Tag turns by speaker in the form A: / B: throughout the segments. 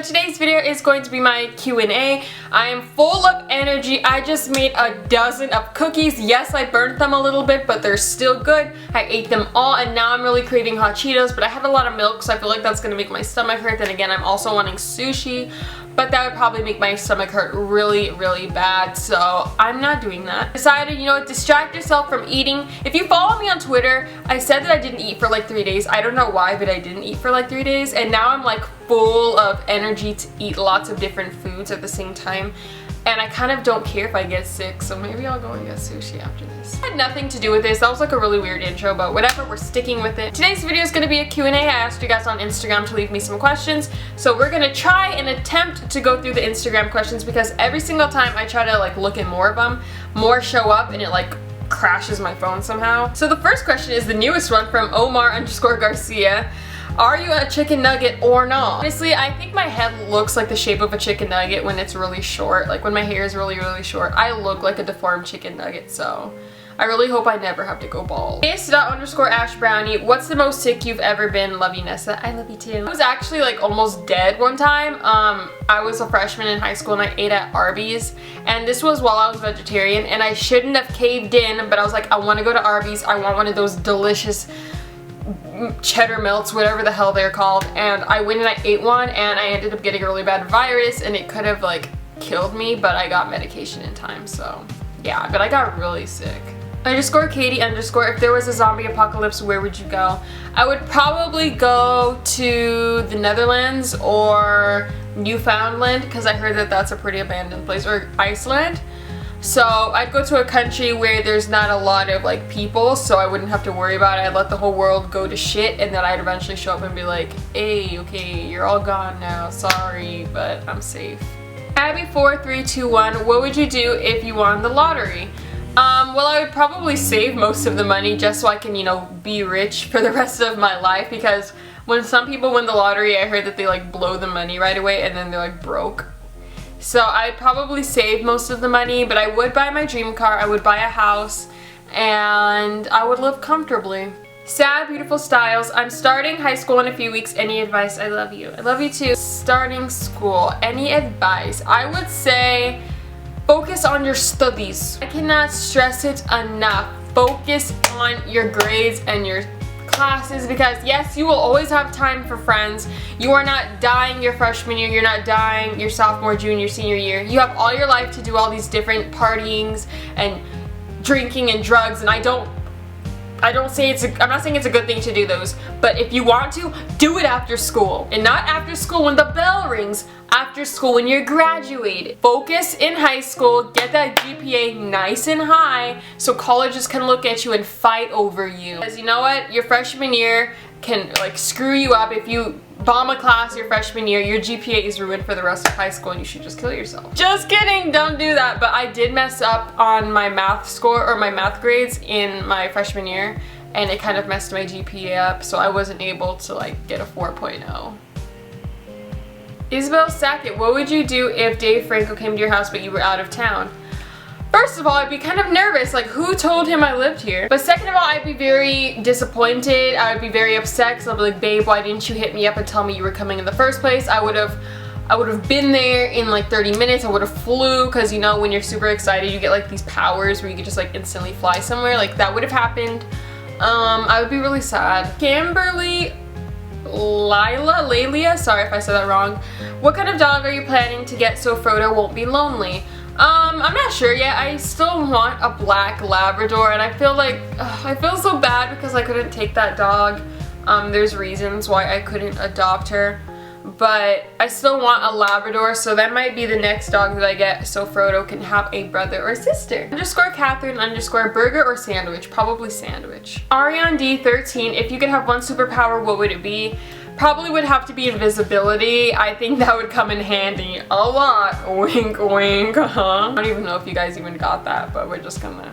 A: So today's video is going to be my Q&A. I am full of energy. I just made a dozen of cookies. Yes, I burnt them a little bit, but they're still good. I ate them all and now I'm really craving hot Cheetos, but I had a lot of milk, so I feel like that's gonna make my stomach hurt. Then again, I'm also wanting sushi, but that would probably make my stomach hurt really, really bad, so I'm not doing that. Decided, you know what, distract yourself from eating. If you follow me on Twitter, I said that I didn't eat for like 3 days. I don't know why, but I didn't eat for like 3 days, and now I'm like full of energy to eat lots of different foods at the same time. And I kind of don't care if I get sick, so maybe I'll go and get sushi after this. It had nothing to do with this. That was like a really weird intro, but whatever, we're sticking with it. Today's video is going to be a Q&A. I asked you guys on Instagram to leave me some questions, so we're going to try and attempt to go through the Instagram questions, because every single time I try to like look at more of them, more show up and it like crashes my phone somehow. So the first question is the newest one from Omar_Garcia. Are you a chicken nugget or not? Honestly, I think my head looks like the shape of a chicken nugget when it's really short. Like when my hair is really, really short, I look like a deformed chicken nugget, so I really hope I never have to go bald. AS_AshBrownie, what's the most sick you've ever been? Love you, Nessa. I love you too. I was actually like almost dead one time. I was a freshman in high school and I ate at Arby's, and this was while I was vegetarian, and I shouldn't have caved in, but I was like, I want to go to Arby's. I want one of those delicious cheddar melts, whatever the hell they're called, and I went and I ate one and I ended up getting a really bad virus and it could have like killed me, but I got medication in time, so yeah, but I got really sick. _Katie_, if there was a zombie apocalypse, where would you go? I would probably go to the Netherlands or Newfoundland, because I heard that that's a pretty abandoned place, or Iceland. So I'd go to a country where there's not a lot of like people, so I wouldn't have to worry about it. I'd let the whole world go to shit, and then I'd eventually show up and be like, hey, okay, you're all gone now, sorry, but I'm safe. Abby4321, what would you do if you won the lottery? Well, I would probably save most of the money just so I can, you know, be rich for the rest of my life, because when some people win the lottery, I heard that they like blow the money right away and then they're like broke. So I'd probably save most of the money, but I would buy my dream car, I would buy a house, and I would live comfortably. Sad Beautiful Styles, I'm starting high school in a few weeks. Any advice? I love you. I love you too. Starting school, any advice? I would say focus on your studies. I cannot stress it enough. Focus on your grades and your classes, because yes, you will always have time for friends. You are not dying your freshman year, you're not dying your sophomore, junior, senior year. You have all your life to do all these different partyings and drinking and drugs, and I'm not saying it's a good thing to do those, but if you want to, do it after school. And not after school when the bell rings, after school when you're graduated. Focus in high school, get that GPA nice and high so colleges can look at you and fight over you. Because you know what, your freshman year can like screw you up. If you bomb a class your freshman year, your GPA is ruined for the rest of high school and you should just kill yourself. Just kidding, don't do that. But I did mess up on my math score, or my math grades in my freshman year, and it kind of messed my GPA up, so I wasn't able to like get a 4.0. Isabel Sackett, what would you do if Dave Franco came to your house but you were out of town? First of all, I'd be kind of nervous, like who told him I lived here? But second of all, I'd be very disappointed. I would be very upset, because I'd be like, babe, why didn't you hit me up and tell me you were coming in the first place? I would have been there in like 30 minutes. I would have flew, because you know when you're super excited you get like these powers where you could just like instantly fly somewhere. Like that would have happened. I would be really sad. Kimberly Lalia, sorry if I said that wrong. What kind of dog are you planning to get so Frodo won't be lonely? I'm not sure yet. I still want a black Labrador, and I feel like, I feel so bad because I couldn't take that dog. There's reasons why I couldn't adopt her, but I still want a Labrador, so that might be the next dog that I get so Frodo can have a brother or sister. _Catherine _burger or sandwich? Probably sandwich. Ariane D13, if you could have one superpower, what would it be? Probably would have to be invisibility. I think that would come in handy a lot. Wink wink, I don't even know if you guys even got that, but we're just gonna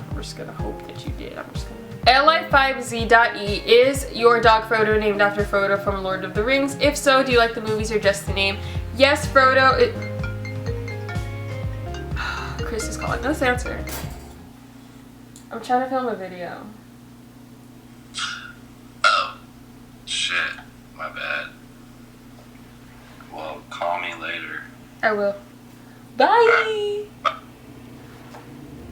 A: hope that you did. I'm just gonna. Li5Z.E, is your dog Frodo named after Frodo from Lord of the Rings? If so, do you like the movies or just the name? Yes, Frodo. Chris is calling. Let's answer. I'm trying to film a video.
B: Oh, shit. My bad. Well, call me later.
A: I will. Bye!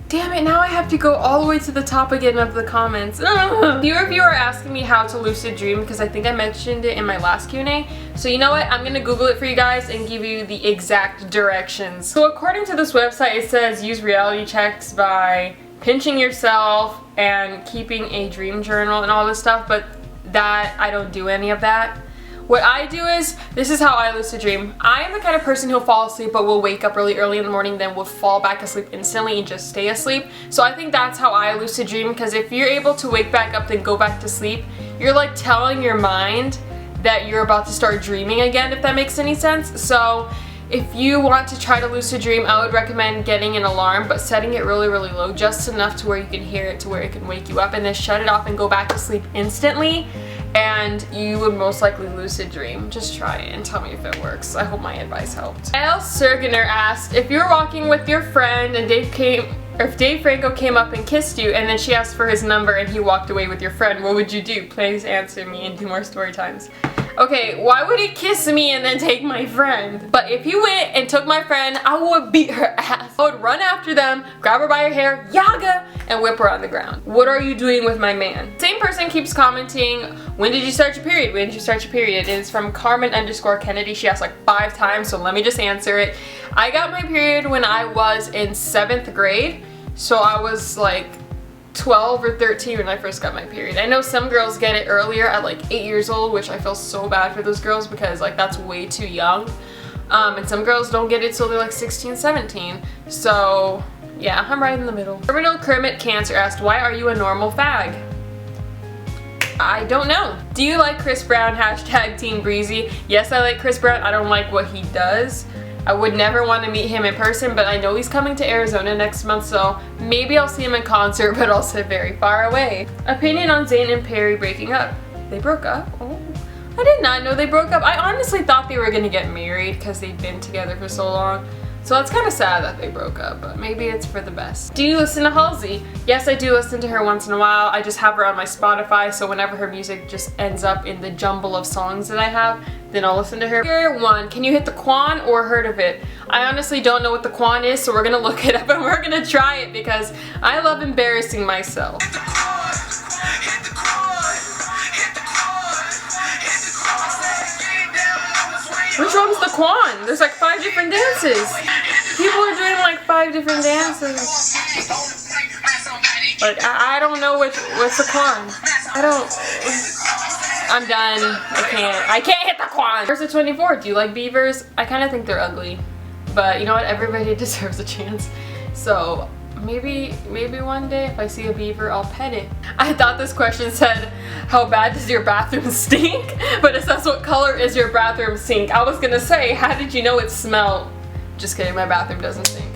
A: Damn it, now I have to go all the way to the top again of the comments. Few of you are asking me how to lucid dream because I think I mentioned it in my last Q&A. So you know what? I'm gonna Google it for you guys and give you the exact directions. So according to this website, it says use reality checks by pinching yourself and keeping a dream journal and all this stuff, but that I don't do any of that. What I do is, this is how I lucid dream. I am the kind of person who'll fall asleep but will wake up really early in the morning, then will fall back asleep instantly and just stay asleep. So I think that's how I lucid dream, because if you're able to wake back up then go back to sleep, you're like telling your mind that you're about to start dreaming again, if that makes any sense. So if you want to try to lucid dream, I would recommend getting an alarm, but setting it really, really low, just enough to where you can hear it to where it can wake you up, and then shut it off and go back to sleep instantly. And you would most likely lucid dream. Just try it and tell me if it works. I hope my advice helped. L. Sergener asked, if you're walking with your friend and if Dave Franco came up and kissed you and then she asked for his number and he walked away with your friend, what would you do? Please answer me and do more story times. Okay, why would he kiss me and then take my friend? But if he went and took my friend, I would beat her ass. I would run after them, grab her by her hair, yaga, and whip her on the ground. What are you doing with my man? Same person keeps commenting, when did you start your period? When did you start your period? It is from Carmen_Kennedy. She asked like 5 times, so let me just answer it. I got my period when I was in 7th grade. So I was like 12 or 13 when I first got my period. I know some girls get it earlier at like 8 years old, which I feel so bad for those girls because like that's way too young. And some girls don't get it till they're like 16, 17. So yeah, I'm right in the middle. Terminal Kermit Cancer asked, why are you a normal fag? I don't know. Do you like Chris Brown? Hashtag Team Breezy. Yes, I like Chris Brown. I don't like what he does. I would never want to meet him in person, but I know he's coming to Arizona next month, so maybe I'll see him in concert, but also very far away. Opinion on Zayn and Perry breaking up. They broke up? Oh, I did not know they broke up. I honestly thought they were gonna get married because they've been together for so long. So it's kind of sad that they broke up, but maybe it's for the best. Do you listen to Halsey? Yes, I do listen to her once in a while. I just have her on my Spotify, so whenever her music just ends up in the jumble of songs that I have, then I'll listen to her. Figure 1, can you hit the Quan or heard of it? I honestly don't know what the Quan is, so we're gonna look it up and we're gonna try it because I love embarrassing myself. Which one's the Quan? There's like 5 different dances. People are doing like 5 different dances. Like, I don't know what's the Quan. I'm done. I can't hit the Quan. Versa 24, do you like beavers? I kind of think they're ugly. But you know what? Everybody deserves a chance. So maybe one day if I see a beaver, I'll pet it. I thought this question said, how bad does your bathroom stink? But it says, what color is your bathroom sink? I was gonna say, how did you know it smelled? Just kidding, my bathroom doesn't stink.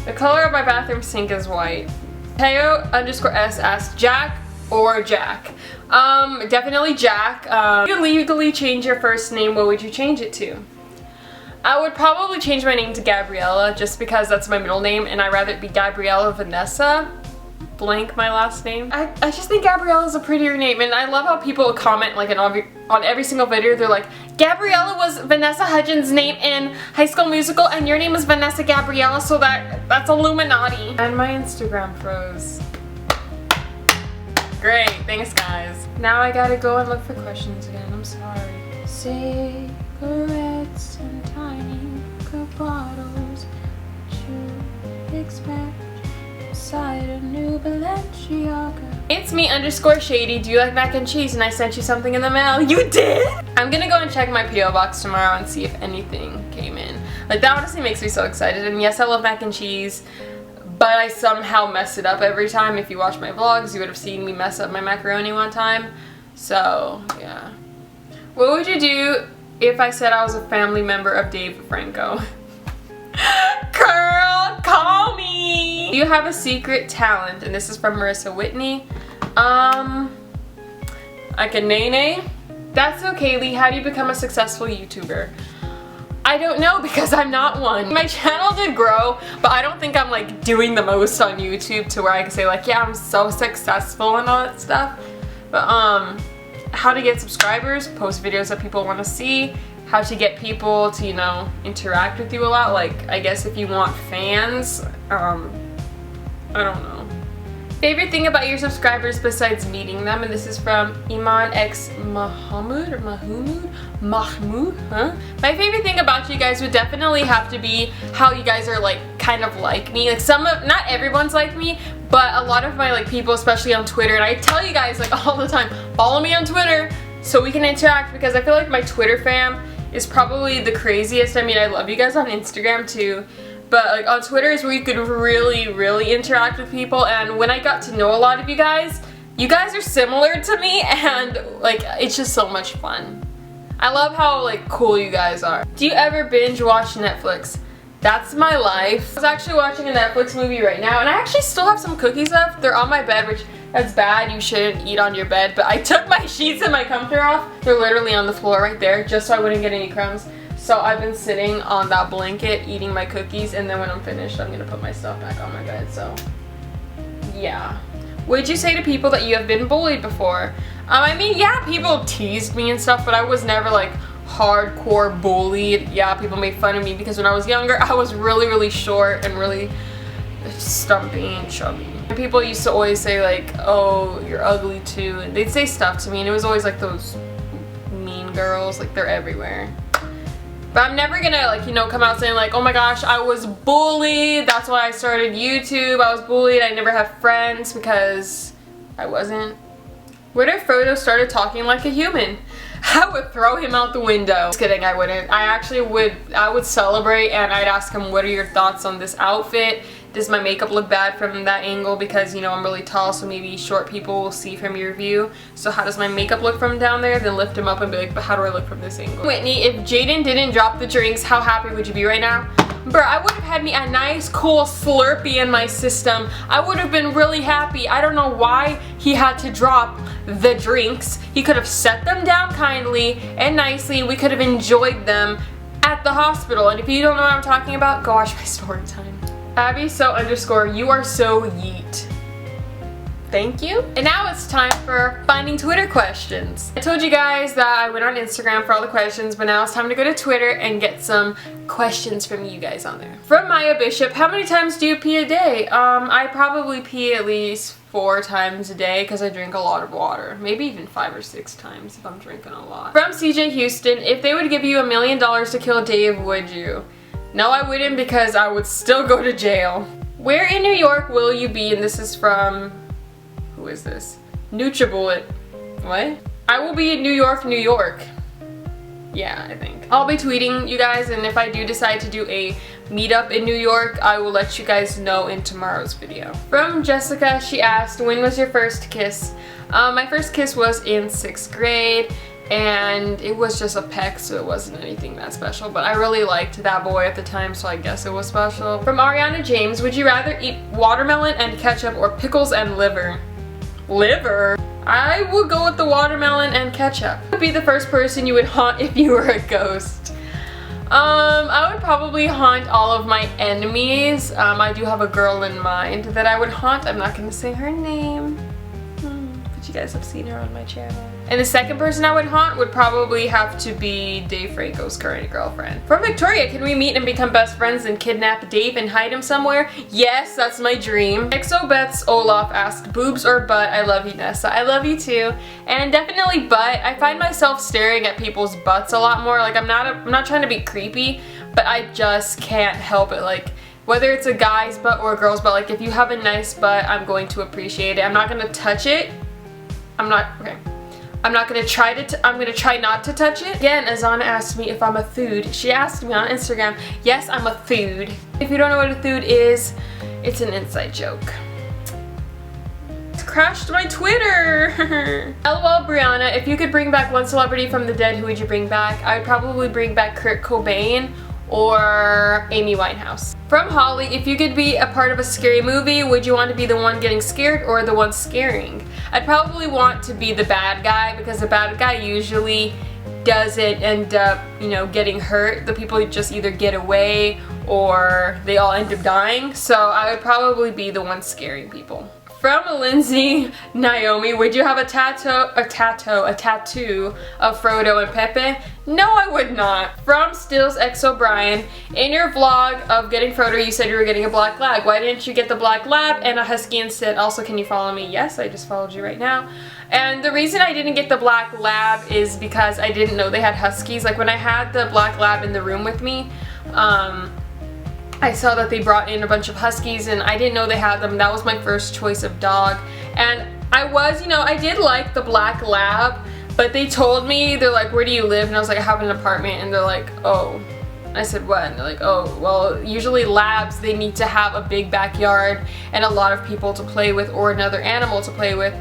A: The color of my bathroom sink is white. Teo_S asked, Jack or Jack? Definitely Jack. If you could legally change your first name, what would you change it to? I would probably change my name to Gabriella just because that's my middle name and I'd rather it be Gabriella Vanessa blank my last name. I just think Gabriella is a prettier name, and I love how people comment like on every single video. They're like, Gabriella was Vanessa Hudgens' name in High School Musical and your name is Vanessa Gabriella, so that's Illuminati. And my Instagram froze. Great, thanks guys. Now I gotta go and look for questions again, I'm sorry. Cigarettes and tiny bottles, what you expect inside a new Balenciaga. It's me_Shady, do you like mac and cheese? And I sent you something in the mail. You did? I'm gonna go and check my P.O. box tomorrow and see if anything came in. Like, that honestly makes me so excited. And yes, I love mac and cheese, but I somehow mess it up every time. If you watch my vlogs, you would have seen me mess up my macaroni one time. So, yeah. What would you do if I said I was a family member of Dave Franco? Girl, call me! Do you have a secret talent? And this is from Marissa Whitney. I can nay-nay. That's okay, Lee. How do you become a successful YouTuber? I don't know because I'm not one. My channel did grow, but I don't think I'm like doing the most on YouTube to where I can say like, yeah, I'm so successful and all that stuff. But how to get subscribers, post videos that people want to see, how to get people to, you know, interact with you a lot. Like, I guess if you want fans, I don't know. Favorite thing about your subscribers besides meeting them, and this is from Iman X Mahmoud or Mahmoud, huh? My favorite thing about you guys would definitely have to be how you guys are like kind of like me. Like not everyone's like me, but a lot of my like people, especially on Twitter, and I tell you guys like all the time, follow me on Twitter so we can interact, because I feel like my Twitter fam is probably the craziest. I mean, I love you guys on Instagram too, but like on Twitter is where you could really interact with people. And when I got to know a lot of you guys are similar to me, and like it's just so much fun. I love how like cool you guys are. Do you ever binge watch Netflix? That's my life. I was actually watching a Netflix movie right now, and I actually still have some cookies left. They're on my bed, which that's bad. You shouldn't eat on your bed, but I took my sheets and my comforter off. They're literally on the floor right there, just so I wouldn't get any crumbs. So I've been sitting on that blanket eating my cookies, and then when I'm finished, I'm gonna put my stuff back on my bed. So yeah. Would you say to people that you have been bullied before? I mean, yeah, people teased me and stuff, but I was never like hardcore bullied. Yeah, people made fun of me because when I was younger, I was really short and really stumpy and chubby. People used to always say like, oh, you're ugly too, and they'd say stuff to me, and it was always like those mean girls, like they're everywhere. But I'm never gonna like, you know, come out saying like, oh my gosh, I was bullied, that's why I started YouTube, I was bullied, I never have friends, because I wasn't. What if Frodo started talking like a human? I would throw him out the window. Just kidding, I wouldn't. I would celebrate, and I'd ask him, what are your thoughts on this outfit? Does my makeup look bad from that angle? Because, you know, I'm really tall, so maybe short people will see from your view. So how does my makeup look from down there? Then lift him up and be like, but how do I look from this angle? Whitney, if Jaden didn't drop the drinks, how happy would you be right now? Bruh, I would have had me a nice, cool Slurpee in my system. I would have been really happy. I don't know why he had to drop the drinks. He could have set them down kindly and nicely. We could have enjoyed them at the hospital. And if you don't know what I'm talking about, go watch my story time. Abby so _ you are so yeet. Thank you. And now it's time for finding Twitter questions. I told you guys that I went on Instagram for all the questions, but now it's time to go to Twitter and get some questions from you guys on there. From Maya Bishop, how many times do you pee a day? I probably pee at least 4 times a day because I drink a lot of water. Maybe even 5 or 6 times if I'm drinking a lot. From CJ Houston, if they would give you $1 million to kill Dave, would you? No, I wouldn't, because I would still go to jail. Where in New York will you be? And this is from, who is this? NutriBullet. What? I will be in New York, New York. Yeah, I think. I'll be tweeting you guys, and if I do decide to do a meetup in New York, I will let you guys know in tomorrow's video. From Jessica, she asked, when was your first kiss? My first kiss was in 6th grade. And it was just a peck, so it wasn't anything that special, but I really liked that boy at the time, so I guess it was special. From Ariana James, would you rather eat watermelon and ketchup or pickles and liver? Liver? I would go with the watermelon and ketchup. Who would be the first person you would haunt if you were a ghost? I would probably haunt all of my enemies. I do have a girl in mind that I would haunt. I'm not gonna say her name, but you guys have seen her on my channel. And the second person I would haunt would probably have to be Dave Franco's current girlfriend. From Victoria, can we meet and become best friends and kidnap Dave and hide him somewhere? Yes, that's my dream. XOBeth's Olaf asked, boobs or butt? I love you, Nessa. I love you too. And definitely butt. I find myself staring at people's butts a lot more. Like, I'm not trying to be creepy, but I just can't help it. Like, whether it's a guy's butt or a girl's butt, like if you have a nice butt, I'm going to appreciate it. I'm not gonna touch it. I'm gonna try not to touch it. Again, Azana asked me if I'm a food. She asked me on Instagram. Yes, I'm a food. If you don't know what a food is, it's an inside joke. It's crashed my Twitter. LOL Brianna, if you could bring back one celebrity from the dead, who would you bring back? I would probably bring back Kurt Cobain or Amy Winehouse. From Holly, if you could be a part of a scary movie, would you want to be the one getting scared or the one scaring? I'd probably want to be the bad guy, because the bad guy usually doesn't end up, you know, getting hurt. The people just either get away or they all end up dying. So I would probably be the one scaring people. from Lindsay Naomi, would you have a tattoo of Frodo and Pepe? No, I would not. From Stills X O'Brien, in your vlog of getting Frodo, you said you were getting a black lab. Why didn't you get the black lab and a husky instead? Also, can you follow me? Yes, I just followed you right now. And the reason I didn't get the black lab is because I didn't know they had huskies. Like when I had the black lab in the room with me, I saw that they brought in a bunch of huskies and I didn't know they had them. That was my first choice of dog. And I was, you know, I did like the black lab, but they told me, they're like, where do you live? And I was like, I have an apartment. And they're like, oh. I said, what? And they're like, oh, well, usually labs, they need to have a big backyard and a lot of people to play with or another animal to play with.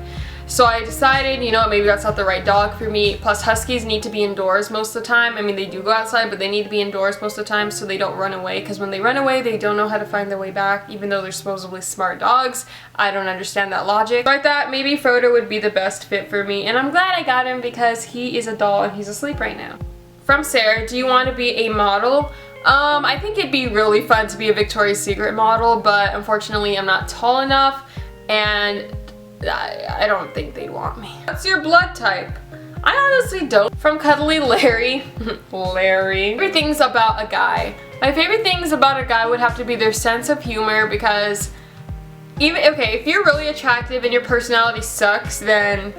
A: So I decided, you know, maybe that's not the right dog for me. Plus, huskies need to be indoors most of the time. I mean, they do go outside, but they need to be indoors most of the time so they don't run away. Because when they run away, they don't know how to find their way back, even though they're supposedly smart dogs. I don't understand that logic. So I thought maybe Frodo would be the best fit for me. And I'm glad I got him because he is a doll and he's asleep right now. From Sarah, do you want to be a model? I think it'd be really fun to be a Victoria's Secret model, but unfortunately I'm not tall enough and I don't think they'd want me. What's your blood type? I honestly don't. From Cuddly Larry. Larry. Favorite things about a guy. My favorite things about a guy would have to be their sense of humor because okay, if you're really attractive and your personality sucks, then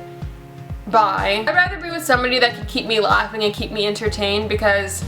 A: bye. I'd rather be with somebody that can keep me laughing and keep me entertained because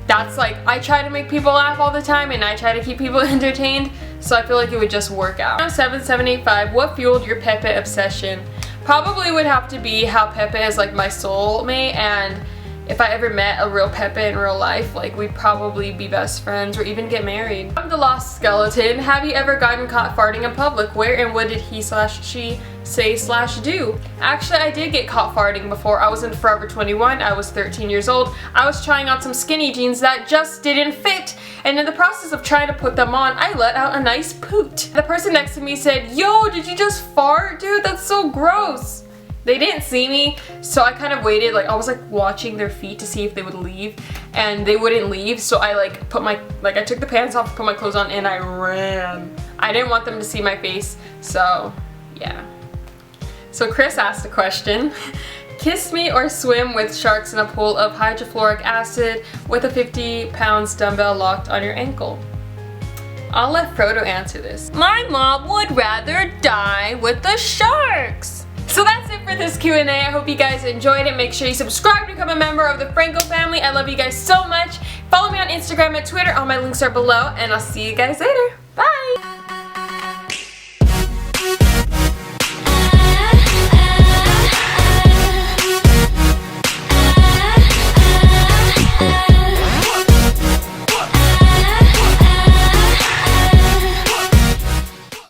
A: that's like, I try to make people laugh all the time and I try to keep people entertained, so I feel like it would just work out. 7785, what fueled your Pepe obsession? Probably would have to be how Pepe is like my soulmate, and if I ever met a real Pepe in real life, like we'd probably be best friends or even get married. I'm the Lost Skeleton. Have you ever gotten caught farting in public? Where and what did he/she say/do? Actually, I did get caught farting before. I was in Forever 21. I was 13 years old. I was trying on some skinny jeans that just didn't fit. And in the process of trying to put them on, I let out a nice poot. The person next to me said, yo, did you just fart? Dude, that's so gross. They didn't see me, so I kind of waited, like I was like watching their feet to see if they would leave, and they wouldn't leave, so I like put my, like I took the pants off, put my clothes on, and I ran. I didn't want them to see my face, so yeah. So Chris asked a question. Kiss me or swim with sharks in a pool of hydrofluoric acid with a 50 pounds dumbbell locked on your ankle? I'll let Frodo answer this. My mom would rather die with the sharks. So that's it for this Q&A. I hope you guys enjoyed it. Make sure you subscribe to become a member of the Franco family. I love you guys so much. Follow me on Instagram and Twitter. All my links are below, and I'll see you guys later.